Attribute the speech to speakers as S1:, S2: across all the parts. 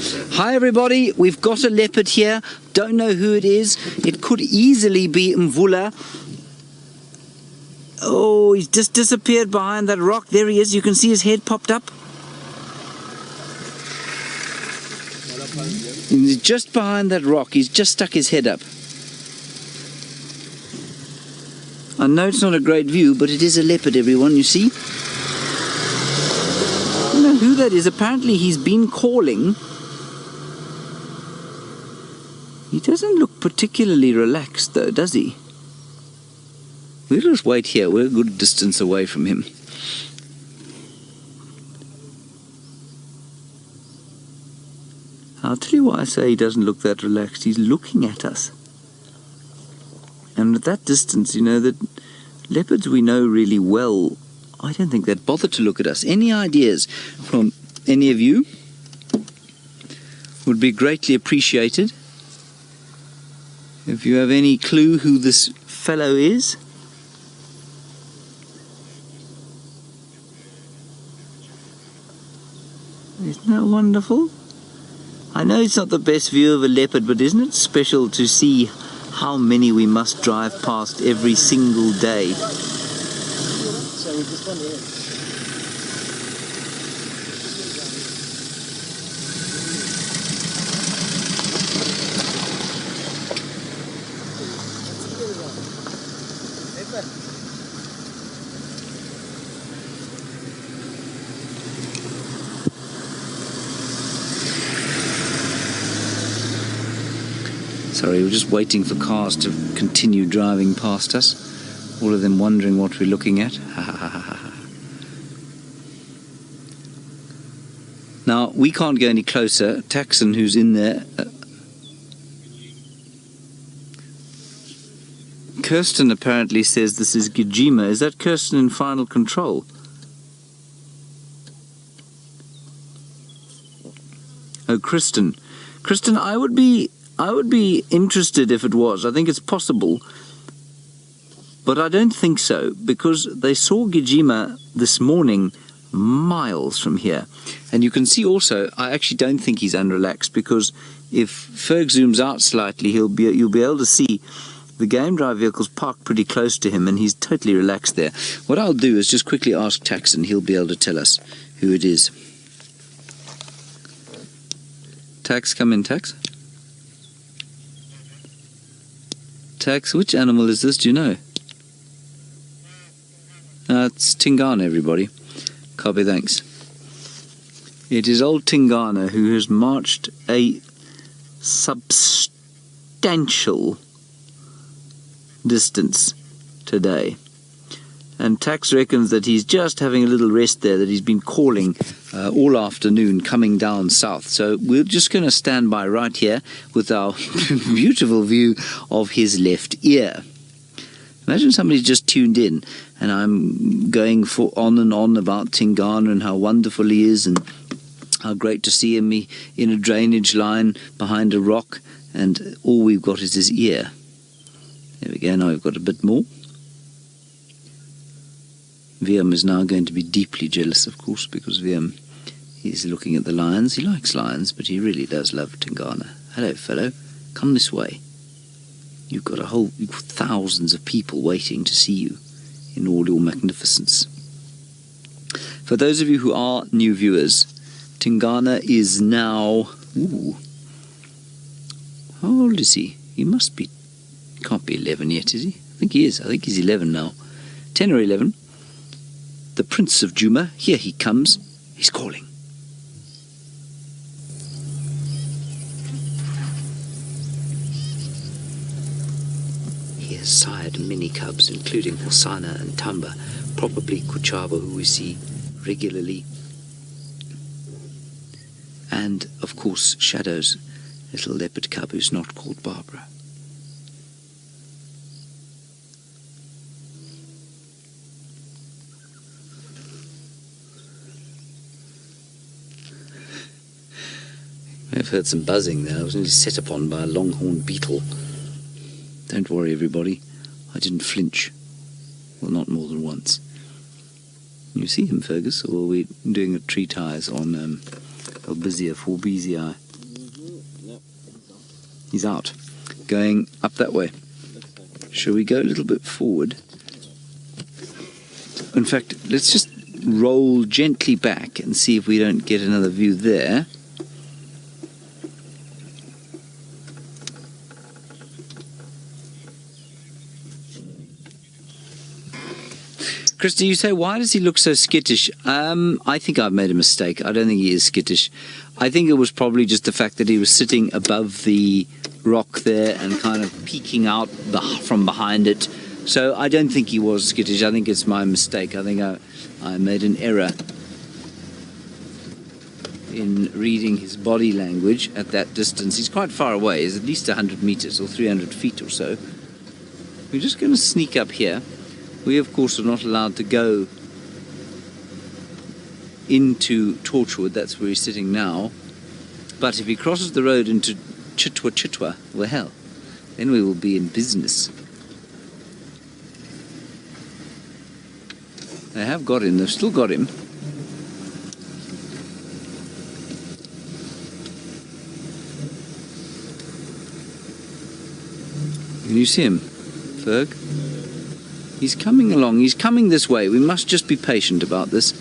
S1: Hi everybody, we've got a leopard here. Don't know who it is. It could easily be Mvula. Oh, he's just disappeared behind that rock. There he is. You can see his head popped up. He's just behind that rock. He's just stuck his head up. I know it's not a great view, but it is a leopard, everyone, you see? I don't know who that is. Apparently he's been calling. He doesn't look particularly relaxed though, does he? We'll just wait here. We're a good distance away from him. I'll tell you why I say he doesn't look that relaxed. He's looking at us. And at that distance, you know, that leopards we know really well, I don't think they'd bother to look at us. Any ideas from any of you would be greatly appreciated. If you have any clue who this fellow is. Isn't that wonderful? I know it's not the best view of a leopard, but isn't it special to see how many we must drive past every single day?
S2: So we just want to
S1: Sorry, we're just waiting for cars to continue driving past us. All of them wondering what we're looking at. Now, we can't go any closer. Taxon, who's in there... Kirsten apparently says this is Djuma. Is that Kirsten in final control? Oh, Kristen. Kristen, I would be interested if it was. I think it's possible. But I don't think so, because they saw Djuma this morning miles from here. And you can see also, I actually don't think he's unrelaxed, because if Ferg zooms out slightly, you'll be able to see the game drive vehicle's parked pretty close to him, and he's totally relaxed there. What I'll do is just quickly ask Tax, and he'll be able to tell us who it is. Tax, come in, Tax. Tax, which animal is this, do you know? It's Tingana, everybody. Copy, thanks. It is old Tingana who has marched a substantial distance today. And Tax reckons that he's just having a little rest there, that he's been calling all afternoon coming down south. So we're just going to stand by right here with our beautiful view of his left ear. Imagine somebody's just tuned in and I'm going on and on about Tingana and how wonderful he is and how great to see him in a drainage line behind a rock, and all we've got is his ear. There we go, now we've got a bit more. VM is now going to be deeply jealous, of course, because VM is looking at the lions. He likes lions, but he really does love Tingana. Hello, fellow. Come this way. You've got thousands of people waiting to see you in all your magnificence. For those of you who are new viewers, Tingana is now... Ooh, how old is he? He must be... He can't be 11 yet, is he? I think he is. I think he's 11 now. 10 or 11. The Prince of Djuma, here he comes. He's calling. He has sired many cubs, including Hosana and Tamba, probably Kuchaba, who we see regularly. And, of course, Shadow's little leopard cub, who's not called Barbara. I've heard some buzzing there. I was nearly set upon by a longhorn beetle. Don't worry, everybody. I didn't flinch. Well, not more than once. You see him, Fergus, or are we doing a tree ties on Albizia forbezii? He's out, going up that way. Shall we go a little bit forward? In fact, let's just roll gently back and see if we don't get another view there. Christy, you say, why does he look so skittish? I think I've made a mistake. I don't think he is skittish. I think it was probably just the fact that he was sitting above the rock there and kind of peeking out from behind it. So I don't think he was skittish. I think it's my mistake. I think I made an error in reading his body language at that distance. He's quite far away. He's at least 100 meters or 300 feet or so. We're just going to sneak up here. We, of course, are not allowed to go into Torchwood. That's where he's sitting now. But if he crosses the road into Chitwa, well, hell, then we will be in business. They have got him. They've still got him. Can you see him, Ferg? He's coming along. He's coming this way. We must just be patient about this.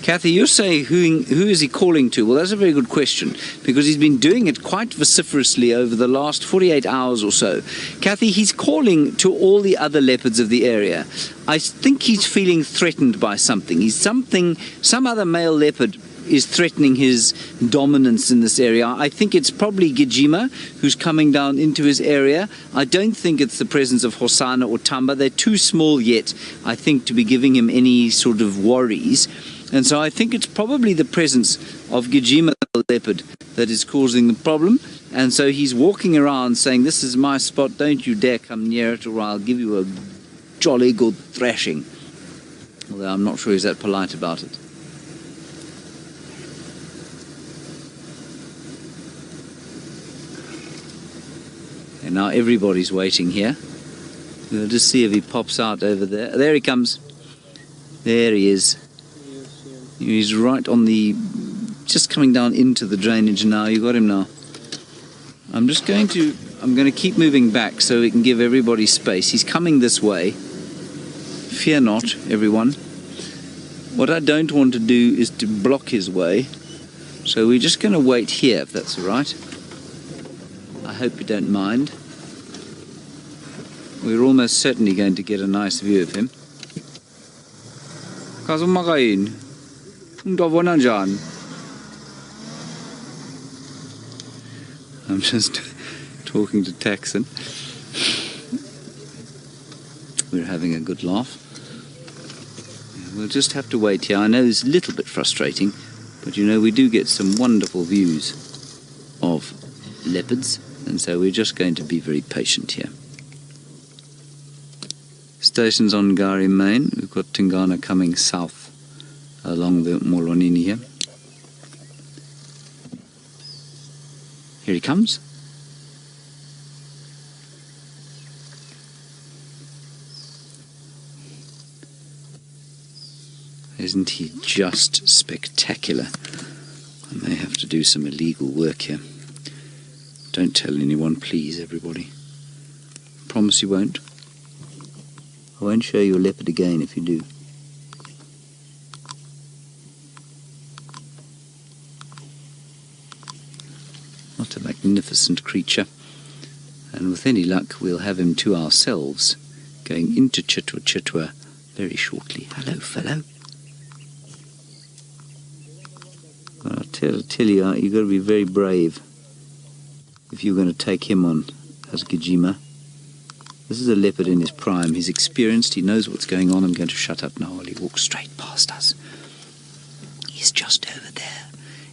S1: Kathy, you're saying who is he calling to? Well, that's a very good question, because he's been doing it quite vociferously over the last 48 hours or so. Kathy, he's calling to all the other leopards of the area. I think he's feeling threatened by something. Some other male leopard is threatening his dominance in this area. I think it's probably Djuma who's coming down into his area. I don't think it's the presence of Hosana or Tamba. They're too small yet, I think, to be giving him any sort of worries. And so I think it's probably the presence of Djuma the leopard that is causing the problem. And so he's walking around saying, this is my spot, don't you dare come near it or I'll give you a jolly good thrashing. Although I'm not sure he's that polite about it. And now everybody's waiting here. We'll just see if he pops out over there. There he comes. There he is. He's right on the, just coming down into the drainage now. You got him now. I'm going to keep moving back so we can give everybody space. He's coming this way. Fear not, everyone. What I don't want to do is to block his way. So we're just going to wait here, if that's all right. I hope you don't mind. We're almost certainly going to get a nice view of him. I'm just talking to Taxon. We're having a good laugh. We'll just have to wait here. I know it's a little bit frustrating, but you know, we do get some wonderful views of leopards, and so we're just going to be very patient here. Stations on Ngari Main. We've got Tingana coming south along the Molonini here. Here he comes. Isn't he just spectacular? I may have to do some illegal work here. Don't tell anyone, please, everybody. Promise you won't. I won't show you a leopard again if you do. What a magnificent creature. And with any luck, we'll have him to ourselves, going into Chitwa very shortly. Hello, fellow. I'll tell you, you've got to be very brave if you're going to take him on as Djuma. This is a leopard in his prime. He's experienced, he knows what's going on. I'm going to shut up now while he walks straight past us. He's just over there.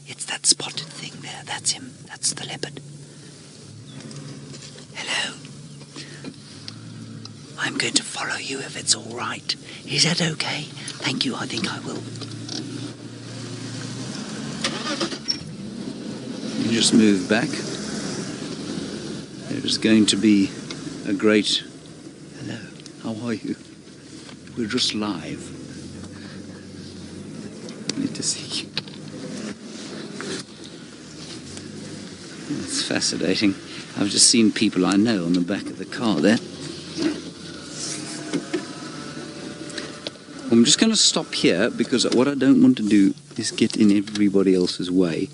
S1: It's that spotted thing there. That's him. That's the leopard. Hello. I'm going to follow you if it's all right. Is that okay? Thank you, I think I will. You just move back. There's going to be a great... Hello, how are you? We're just live. Good to see you. It's fascinating. I've just seen people I know on the back of the car there. I'm just going to stop here because what I don't want to do is get in everybody else's way.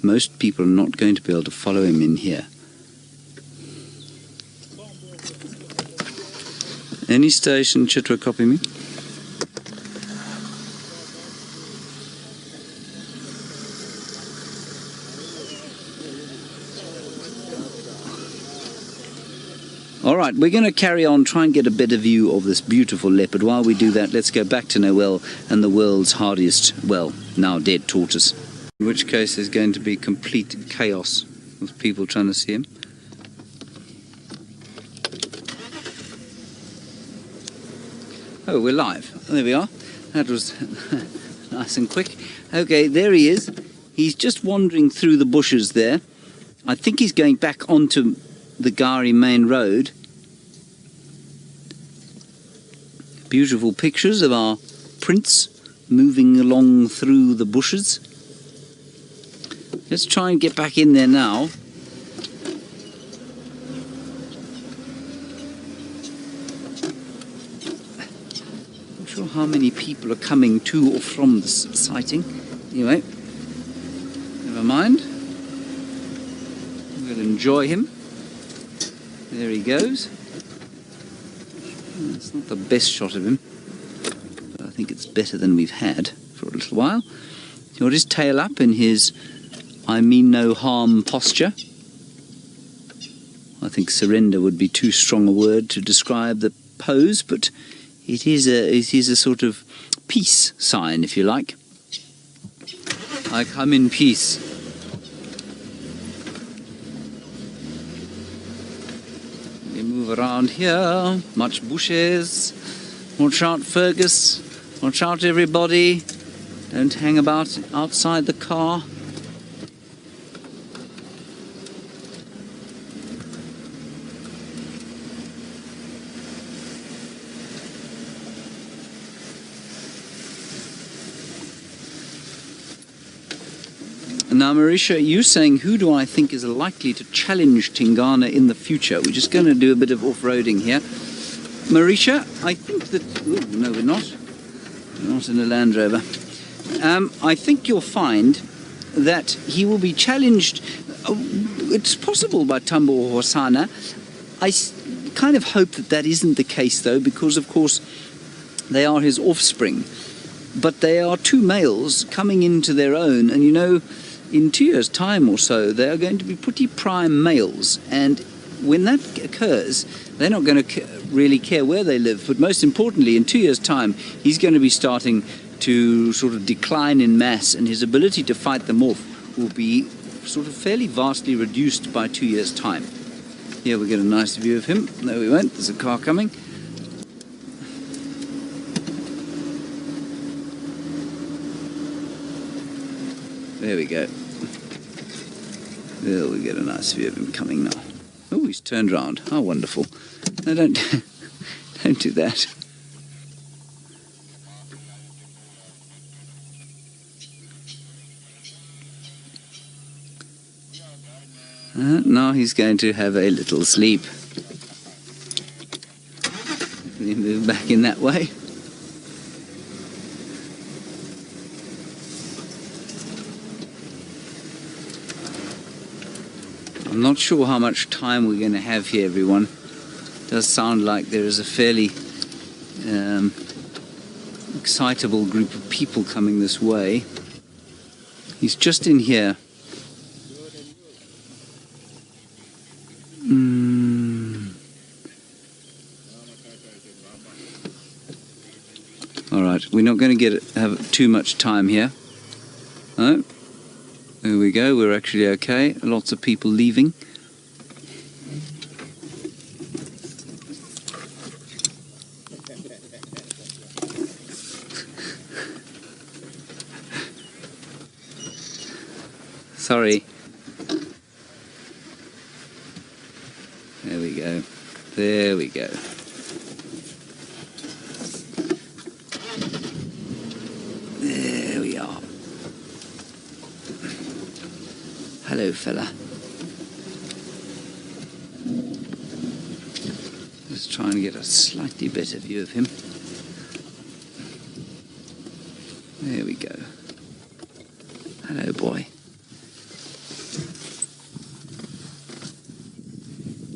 S1: Most people are not going to be able to follow him in here. Any station, Chitwa, copy me? Alright, we're going to carry on, try and get a better view of this beautiful leopard. While we do that, let's go back to Noel and the world's hardiest, well, now dead tortoise. In which case there's going to be complete chaos with people trying to see him. Oh, we're live. There we are. That was nice and quick. Okay, there he is. He's just wandering through the bushes there. I think he's going back onto the Gari main road. Beautiful pictures of our prince moving along through the bushes. Let's try and get back in there now. Not sure how many people are coming to or from this sighting. Anyway, never mind. We'll enjoy him. There he goes. It's not the best shot of him, but I think it's better than we've had for a little while. He's got his tail up in his I mean no harm posture. I think surrender would be too strong a word to describe the pose, but it is a sort of peace sign, if you like. I come in peace. Move around here, much bushes. Watch out, Fergus. Watch out, everybody. Don't hang about outside the car. Now, Marisha, you're saying, who do I think is likely to challenge Tingana in the future? We're just going to do a bit of off-roading here. Marisha, I think that... Ooh, no, we're not. We're not in a Land Rover. I think you'll find that he will be challenged... it's possible by Tambo or Hosana. I kind of hope that that isn't the case, though, because, of course, they are his offspring. But they are two males coming into their own, and, you know... in 2 years' time or so, they are going to be pretty prime males, and when that occurs, they're not going to really care where they live. But most importantly, in 2 years' time, he's going to be starting to sort of decline in mass, and his ability to fight them off will be sort of fairly vastly reduced by 2 years' time. Here we get a nice view of him. No, we won't. There's a car coming. There we go. There we get a nice view of him coming now. Oh, he's turned round. How wonderful. No, don't do that. Now he's going to have a little sleep. Can you move back in that way? I'm not sure how much time we're going to have here, everyone. It does sound like there is a fairly excitable group of people coming this way. He's just in here. All right, we're not going to have too much time here. No. There we go, we're actually okay. Lots of people leaving. Sorry. There we go. There we go. There we are. Hello, fella. Just trying to get a slightly better view of him. There we go. Hello, boy.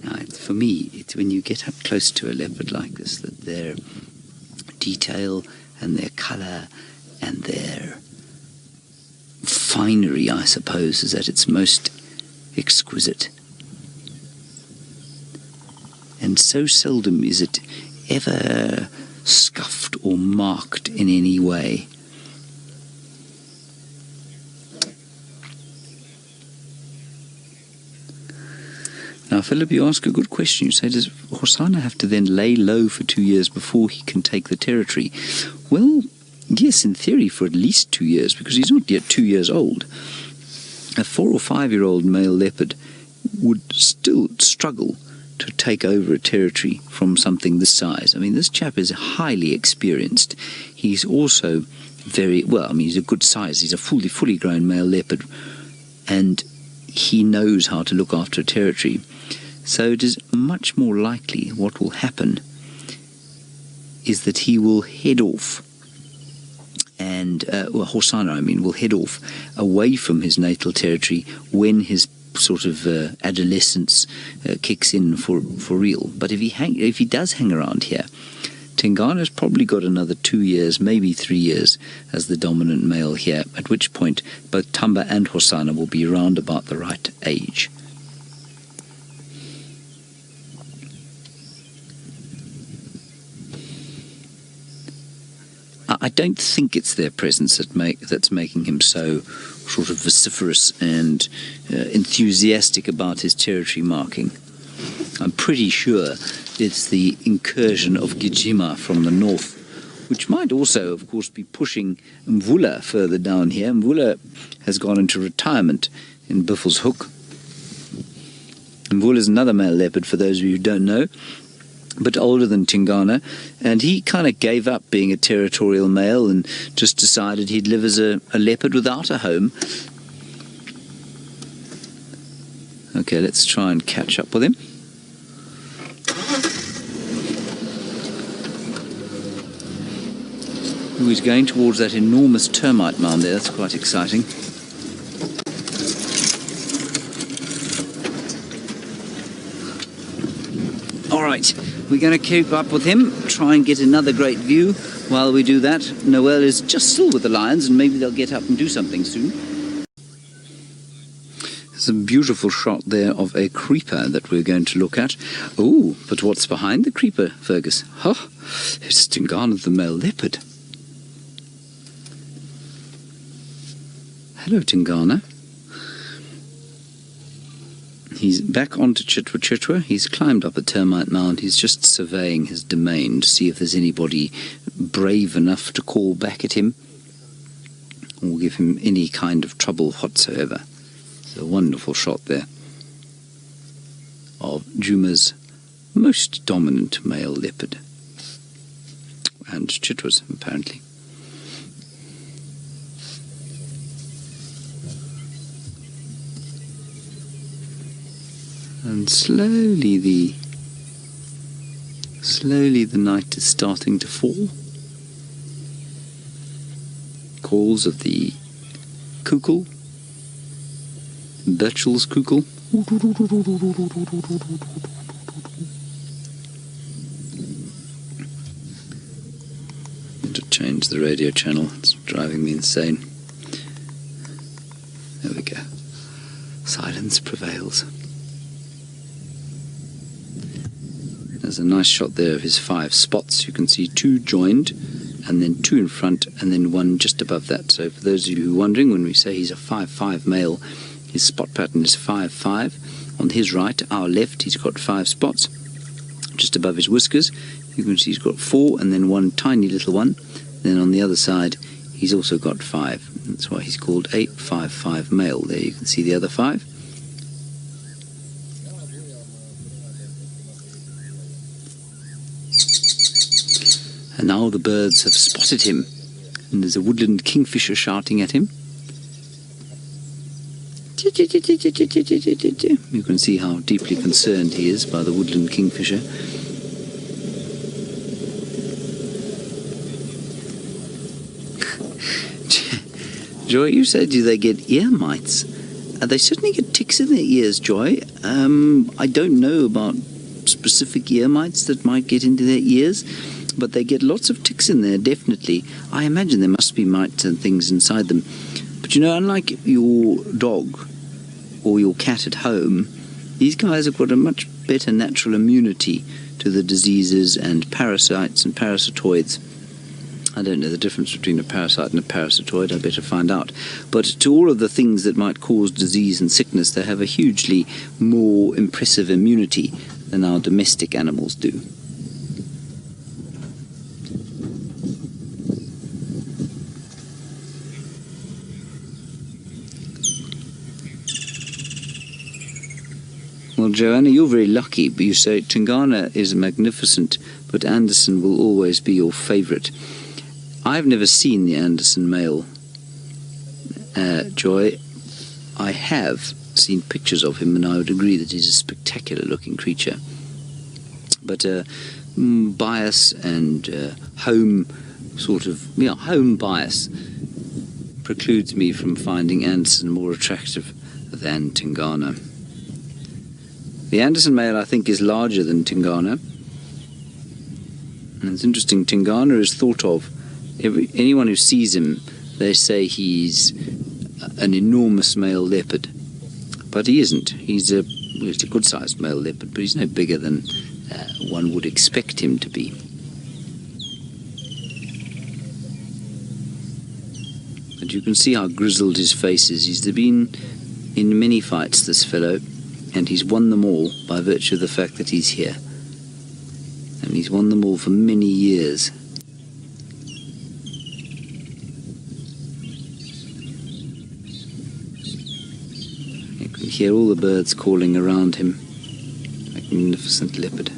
S1: Now, for me, it's when you get up close to a leopard like this that their detail and their colour and their finery, I suppose, is at its most exquisite. And so seldom is it ever scuffed or marked in any way. Now, Philip, you ask a good question. You say, does Hosana have to then lay low for 2 years before he can take the territory? Well, yes, in theory, for at least 2 years, because he's not yet 2 years old. A 4 or 5 year old male leopard would still struggle to take over a territory from something this size. I mean, this chap is highly experienced. He's also very, well, I mean, he's a good size. He's a fully grown male leopard, and he knows how to look after a territory. So it is much more likely what will happen is that he will head off, and Hosana, I mean, will head off away from his natal territory when his sort of adolescence kicks in for real. But if he does hang around here, Tingana's probably got another 2 years, maybe 3 years, as the dominant male here, at which point both Tamba and Hosana will be around about the right age. I don't think it's their presence that's making him so sort of vociferous and enthusiastic about his territory marking. I'm pretty sure it's the incursion of Djuma from the north, which might also, of course, be pushing Mvula further down here. Mvula has gone into retirement in Buffelshoek. Mvula is another male leopard, for those of you who don't know, but older than Tingana, and he kind of gave up being a territorial male and just decided he'd live as a leopard without a home. Okay, let's try and catch up with him. Ooh, he's going towards that enormous termite mound there. That's quite exciting. All right, we're going to keep up with him, try and get another great view. While we do that, Noel is just still with the lions, and maybe they'll get up and do something soon. There's a beautiful shot there of a creeper that we're going to look at. Oh, but what's behind the creeper, Fergus? Oh, it's Tingana the male leopard. Hello, Tingana. He's back onto Chitwa. He's climbed up a termite mound. He's just surveying his domain to see if there's anybody brave enough to call back at him or give him any kind of trouble whatsoever. It's a wonderful shot there of Djuma's most dominant male leopard. And Chitwa's, apparently. And slowly the night is starting to fall. Calls of the kukul, Birchel's kukul. To change the radio channel, it's driving me insane. There we go. Silence prevails. There's a nice shot there of his 5 spots. You can see 2 joined, and then 2 in front, and then 1 just above that. So for those of you who are wondering, when we say he's a 5-5 male, his spot pattern is 5-5. On his right, our left, he's got 5 spots just above his whiskers. You can see he's got 4, and then 1 tiny little one. Then on the other side, he's also got 5. That's why he's called a 5-5 male. There you can see the other 5. And now the birds have spotted him, and there's a woodland kingfisher shouting at him. You can see how deeply concerned he is by the woodland kingfisher. Joy, you said they get ear mites. They certainly get ticks in their ears, Joy. I don't know about specific ear mites that might get into their ears, but they get lots of ticks in there, definitely. I imagine there must be mites and things inside them. But you know, unlike your dog or your cat at home, these guys have got a much better natural immunity to the diseases and parasites and parasitoids. I don't know the difference between a parasite and a parasitoid, I better find out. But to all of the things that might cause disease and sickness, they have a hugely more impressive immunity than our domestic animals do. Well, Joanna, you're very lucky, but you say Tingana is magnificent, but Anderson will always be your favourite. I've never seen the Anderson male, Joy. I have seen pictures of him, and I would agree that he's a spectacular-looking creature. But bias and home bias precludes me from finding Anderson more attractive than Tingana. The Anderson male, I think, is larger than Tingana. And it's interesting, Tingana is thought of, anyone who sees him, they say he's an enormous male leopard. But he isn't. He's a good-sized male leopard, but he's no bigger than one would expect him to be. But you can see how grizzled his face is. He's been in many fights, this fellow, and he's won them all by virtue of the fact that he's here. And he's won them all for many years. You can hear all the birds calling around him. Magnificent leopard.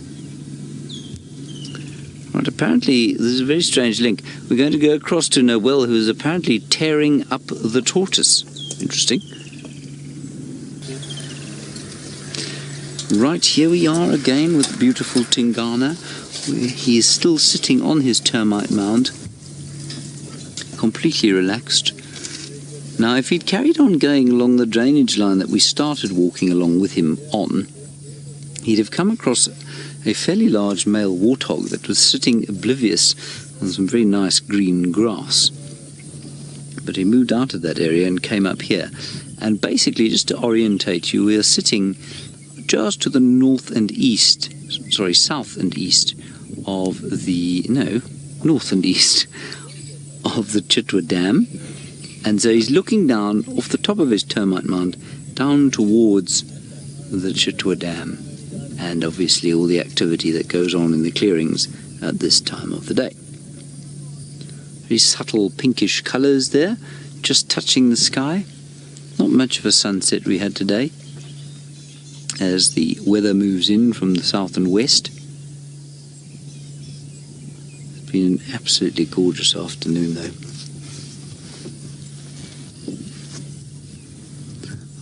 S1: Right, apparently, this is a very strange link. We're going to go across to Noel, who is apparently tearing up the tortoise. Interesting. Right, here we are again with beautiful Tingana. He is still sitting on his termite mound, completely relaxed. Now, if he'd carried on going along the drainage line that we started walking along with him on, he'd have come across a fairly large male warthog that was sitting oblivious on some very nice green grass. But he moved out of that area and came up here. And basically, just to orientate you, we are sitting just to the south and east of the Chitwa Dam. And so he's looking down off the top of his termite mound down towards the Chitwa Dam, and obviously all the activity that goes on in the clearings at this time of the day. Very subtle pinkish colours there, just touching the sky. Not much of a sunset we had today, as the weather moves in from the south and west. It's been an absolutely gorgeous afternoon, though.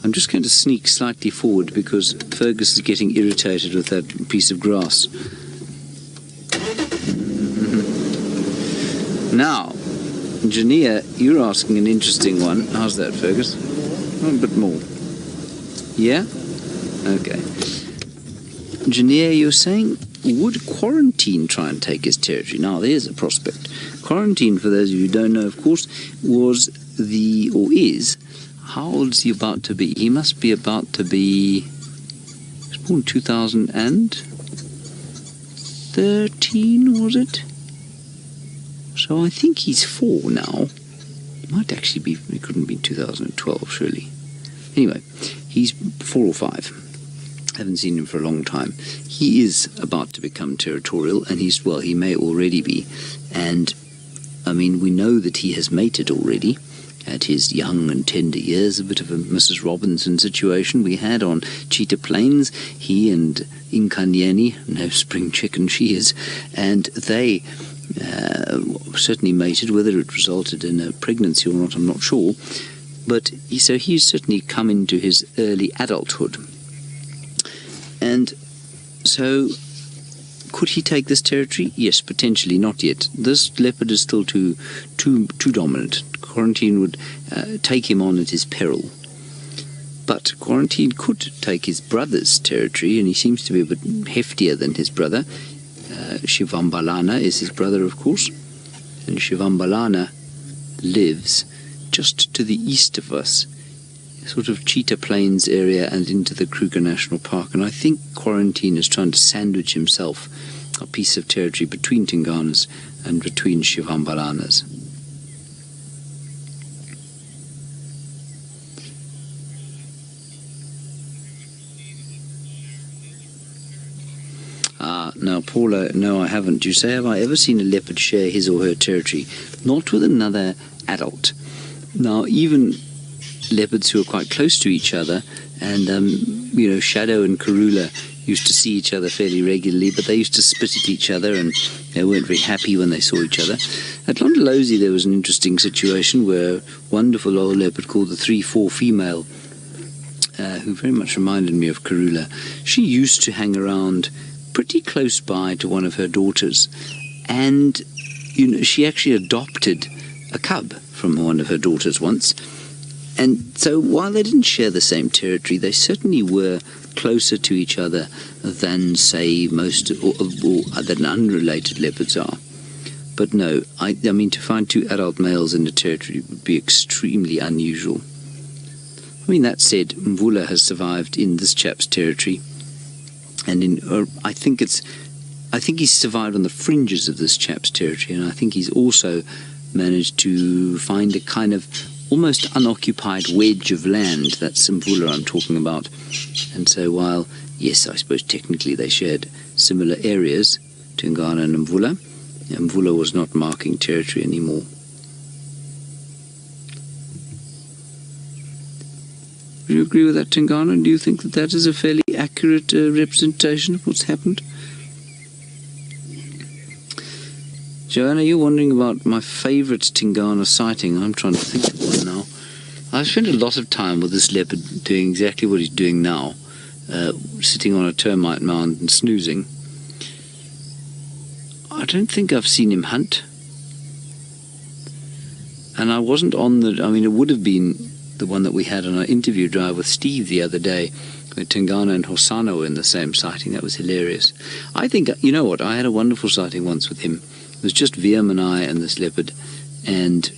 S1: I'm just going to sneak slightly forward because Fergus is getting irritated with that piece of grass. Now, Jania, you're asking an interesting one. How's that, Fergus? A bit more. Yeah? Okay. Jania, you're saying, would quarantine try and take his territory? Now, there's a prospect. Quarantine, for those of you who don't know, of course, is, how old is he about to be? He must be about to be, he was born 2013, was it? So I think he's 4 now. It might actually be, it couldn't be 2012, surely. Anyway, he's 4 or 5. Haven't seen him for a long time. He is about to become territorial, and he may already be. And, I mean, we know that he has mated already at his young and tender years, a bit of a Mrs. Robinson situation we had on Cheetah Plains. He and Inkanyeni, no spring chicken she is, and they certainly mated. Whether it resulted in a pregnancy or not, I'm not sure. But so he's certainly come into his early adulthood. And so, could he take this territory? Yes, potentially, not yet. This leopard is still too dominant. Quarantine would take him on at his peril. But Quarantine could take his brother's territory, and he seems to be a bit heftier than his brother. Shivambalana is his brother, of course. And Shivambalana lives just to the east of us, sort of Cheetah Plains area and into the Kruger National Park. And I think Quarantine is trying to sandwich himself a piece of territory between Tinganas and between Shivambalanas. Now, Paula, no, I haven't. You say, have I ever seen a leopard share his or her territory? Not with another adult. Now, even leopards who are quite close to each other, and, Shadow and Karula used to see each other fairly regularly, but they used to spit at each other, and they weren't very happy when they saw each other. At Londolozi, there was an interesting situation where a wonderful old leopard called the 3-4 female, who very much reminded me of Karula, she used to hang around pretty close by to one of her daughters, and she actually adopted a cub from one of her daughters once. And so while they didn't share the same territory, they certainly were closer to each other than, say, most or than unrelated leopards are. But no, I mean, to find two adult males in a territory would be extremely unusual. I mean, that said, Mvula has survived in this chap's territory, and I think he's survived on the fringes of this chap's territory, and I think he's also managed to find a kind of almost unoccupied wedge of land. That's Mvula I'm talking about. And so while, yes, I suppose technically they shared similar areas, Tingana and Mvula, Mvula was not marking territory anymore. Do you agree with that, Tingana? Do you think that that is a fairly accurate representation of what's happened? Joanna, you're wondering about my favourite Tingana sighting. I'm trying to think of one now. I've spent a lot of time with this leopard doing exactly what he's doing now, sitting on a termite mound and snoozing. I don't think I've seen him hunt. And I wasn't on it would have been the one that we had on our interview drive with Steve the other day, where Tingana and Hosanna were in the same sighting. That was hilarious. I think, you know what, I had a wonderful sighting once with him. It was just Viam and I and this leopard, and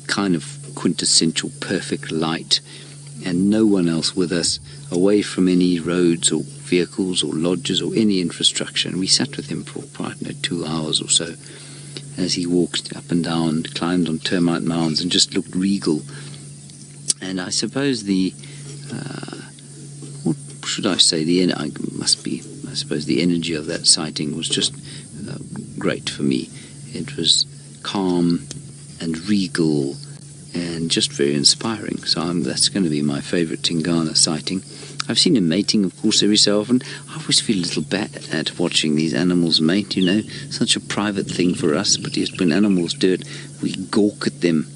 S1: kind of quintessential perfect light, and no one else with us, away from any roads or vehicles or lodges or any infrastructure. And we sat with him for, 2 hours or so, as he walked up and down, climbed on termite mounds, and just looked regal. And I suppose what should I say? I suppose the energy of that sighting was just great for me. It was calm and regal and just very inspiring. So that's going to be my favourite Tingana sighting. I've seen him mating, of course, every so often. I always feel a little bad at watching these animals mate, such a private thing for us, but yes, when animals do it, we gawk at them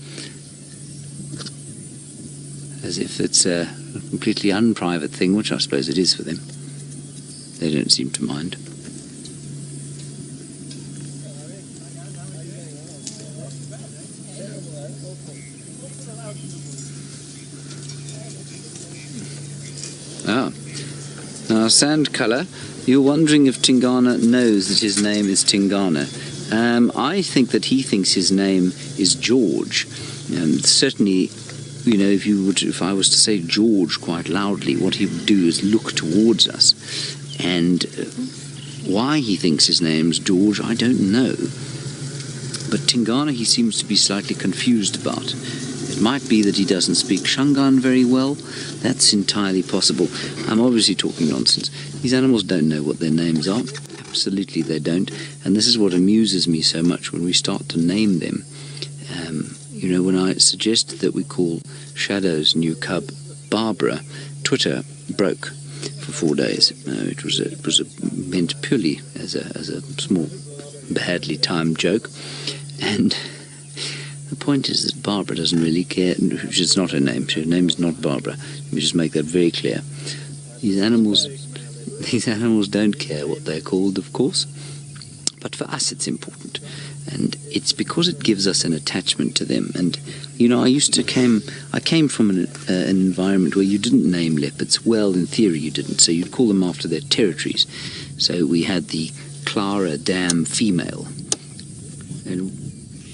S1: as if it's a completely unprivate thing, which I suppose it is for them. They don't seem to mind. Now, Sand Colour, you're wondering if Tingana knows that his name is Tingana. I think that he thinks his name is George. Certainly, if I was to say George quite loudly, what he would do is look towards us. And why he thinks his name's George, I don't know. But Tingana he seems to be slightly confused about. It might be that he doesn't speak Shangaan very well. That's entirely possible. I'm obviously talking nonsense. These animals don't know what their names are. Absolutely they don't. And this is what amuses me so much when we start to name them. When I suggested that we call Shadow's new cub Barbara, Twitter broke for 4 days. It was meant purely as a small badly timed joke. And the point is that Barbara doesn't really care, which is not her name. Her name is not Barbara. Let me just make that very clear. These animals don't care what they're called, of course, but for us it's important. And it's because it gives us an attachment to them. And, you know, I came from an environment where you didn't name leopards. Well, in theory you didn't, so you'd call them after their territories. So we had the Clara Dam female, and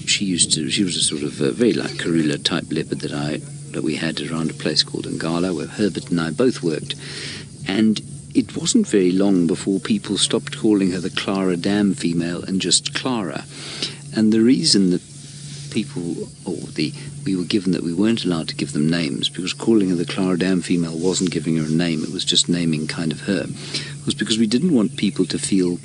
S1: she was a sort of very like Kruger type leopard that we had around a place called Angama, where Herbert and I both worked. And it wasn't very long before people stopped calling her the Clara Dam female and just Clara. And the reason that we were given that we weren't allowed to give them names, because calling her the Clara Dam female wasn't giving her a name, it was just naming kind of her, was because we didn't want people to feel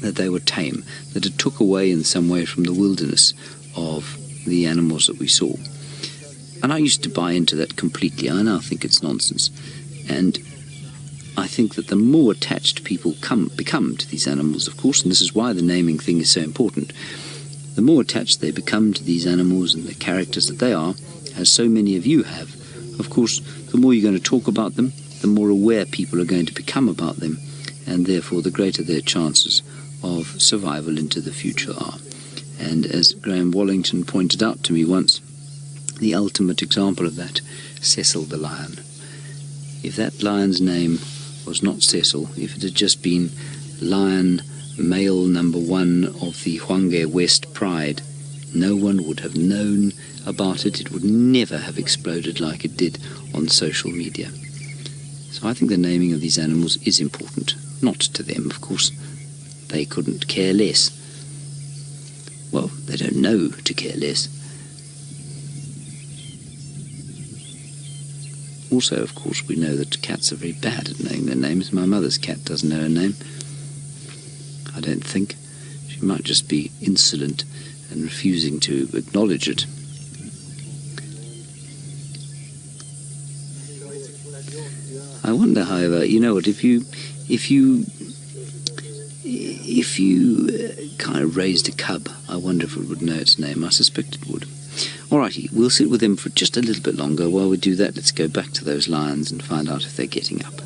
S1: that they were tame, that it took away in some way from the wilderness of the animals that we saw. And I used to buy into that completely. I now think it's nonsense. And I think that the more attached people become to these animals, of course, and this is why the naming thing is so important, the more attached they become to these animals and the characters that they are, as so many of you have, of course, the more you're going to talk about them, the more aware people are going to become about them, and therefore the greater their chances of survival into the future are. And as Graham Wallington pointed out to me once, the ultimate example of that, Cecil the lion. If that lion's name was not Cecil, if it had just been Lion Male number 1 of the Hwange West Pride, no one would have known about it. It would never have exploded like it did on social media. So I think the naming of these animals is important. Not to them, of course. They couldn't care less. Well, they don't know to care less. Also, of course, we know that cats are very bad at knowing their names. My mother's cat doesn't know her name. I don't think. She might just be insolent and refusing to acknowledge it. I wonder, however, you know what, if you kind of raised a cub, I wonder if it would know its name. I suspect it would. Alrighty, we'll sit with them for just a little bit longer. While we do that, let's go back to those lions and find out if they're getting up.